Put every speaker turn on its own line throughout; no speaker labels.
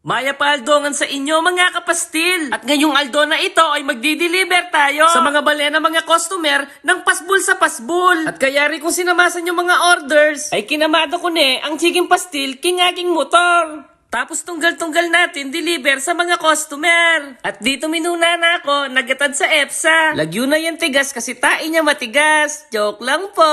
Maya paaldongan sa inyo mga kapastil. At ngayong aldo na ito ay magdi-deliver tayo sa mga balena mga customer ng pasbul sa pasbul. At kaya rin kung sinamasan yung mga orders, ay kinamado ko ang chicken pastil king aking motor. Tapos tunggal-tunggal natin deliver sa mga customer. At dito minuna na ako, nagatad sa EPSA. Lagyo na yan tigas kasi tain niya matigas. Joke lang po.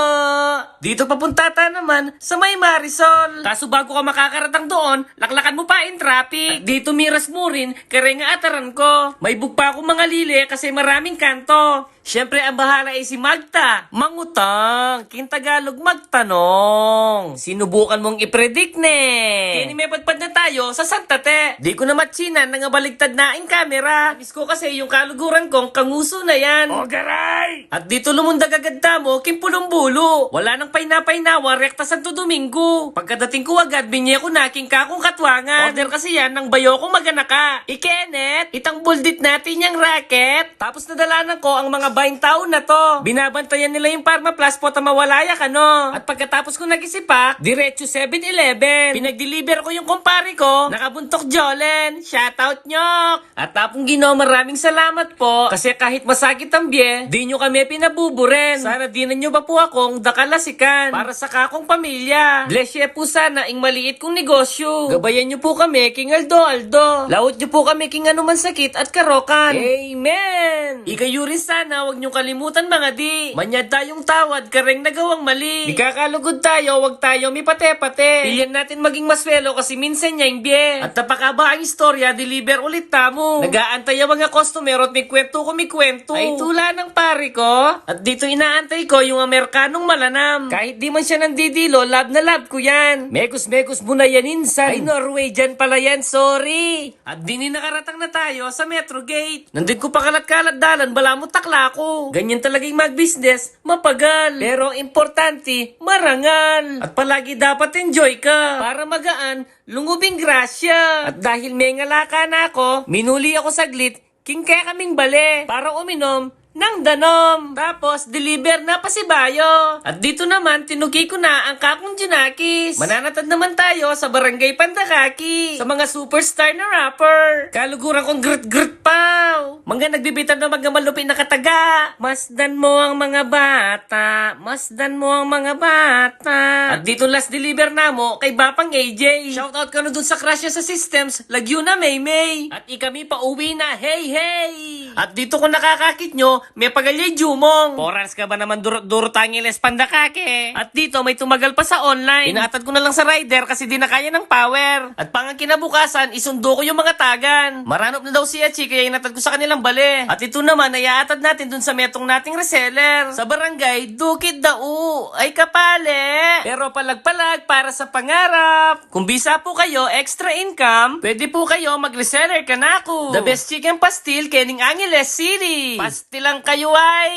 Dito papunta ta naman sa May Marisol. Kaso bago ka makakaratang doon, laklakan mo pa in traffic. At dito miras mo rin, kare nga ataran ko. May bugpa akong mga lili kasi maraming kanto. Siyempre ang bahala ay si Magta. Mangutang, king Tagalog magtanong. Sinubukan mong ipredict Kaya may padpad na tayo sa Santa Te. Di ko na matsinan na nga baligtad na ang camera. Miss ko kasi yung kaluguran kong kanguso na yan. O garay! At dito lumundag agad tamo, king pulong-bulo. Wala nang paina-painawa, rekta Santo Domingo. Pagkadating ko agad, binye ko na king kakong katwangan. Order kasi yan ng bayo kong maganaka. Ikenet, itang buldit natin yung racket. Tapos nadalanan ko ang mga baing taon na to. Binabantayan nila yung Parma Plus po mawalaya ka no. At pagkatapos ko nagisipak, diretso 7-Eleven. Pinag-deliver ko yung kumpare ko, nakabuntok Jolen. Shoutout nyok. At tapong Ginoo, maraming salamat po. Kasi kahit masakit ang biye, di nyo kami pinabuburen. Sana dinan nyo ba po akong dakalasikan para sa kakong pamilya. Bless you po sana ing maliit kong negosyo. Gabayan nyo po kami king Aldo. Laot nyo po kami king anuman sakit at karokan. Amen. Ikayo rin sana huwag niyong kalimutan mga di. Manyad tayong tawad, kareng nagawang mali. Di kakalugod tayo, huwag tayo may pate-pate. Pilyan natin maging maswelo kasi minsan niya yung biye. At napakaba ang istorya, deliver ulit tamo. Nagaantay ang mga customer at may kwento ko may kwento. Ay tula ng pare ko. At dito inaantay ko yung Amerikanong malanam. Kahit di man siya nandidilo, love na love ko yan. Megus muna yan insan. Ay Norwegian pala yan, sorry. At di nakaratang na tayo sa Metro Gate. Nandun ko pa kalat-kalat dalan, bala mo takla ko. Ganyan talaga yung mag-business, mapagal. Pero ang importante, marangal. At palagi dapat enjoy ka. Para magaan, lungubing grasya. At dahil may ngalaka na ako, minuli ako saglit, king kaya kaming bale. Para uminom ng danom. Tapos, deliver na pasibayo. At dito naman, tinugi ko na ang kakong Junakis. Mananatad naman tayo sa Barangay Pandakaki. Sa mga superstar na rapper. Kaluguran kong grt paw. Mga nagbibitan na mga malupit na kataga. Masdan mo ang mga bata. Masdan mo ang mga bata. At dito last deliver na mo kay Bapang AJ. Shoutout ka na dun sa crush niya sa systems. Lagyo na Maymay. At ikami pa uwi na. Hey! At dito ko nakakakit nyo, may pagalya jumong. Oras ka ba naman durutangiles pandakake? At dito may tumagal pa sa online. Inatad ko na lang sa rider kasi di na kaya ng power. At pangang kinabukasan, isundo ko yung mga tagan. Maranop na daw si Achi kaya inatad ko sa kanilang bale. At ito naman, ayaatad natin dun sa metong nating reseller. Sa barangay, Dukid Dau. Ay kapale. Pero palag-palag para sa pangarap. Kung bisa po kayo, extra income, pwede po kayo mag-reseller ka na ako. The best chicken pastil, Kening Angeles City. Pastil lang kayo ay...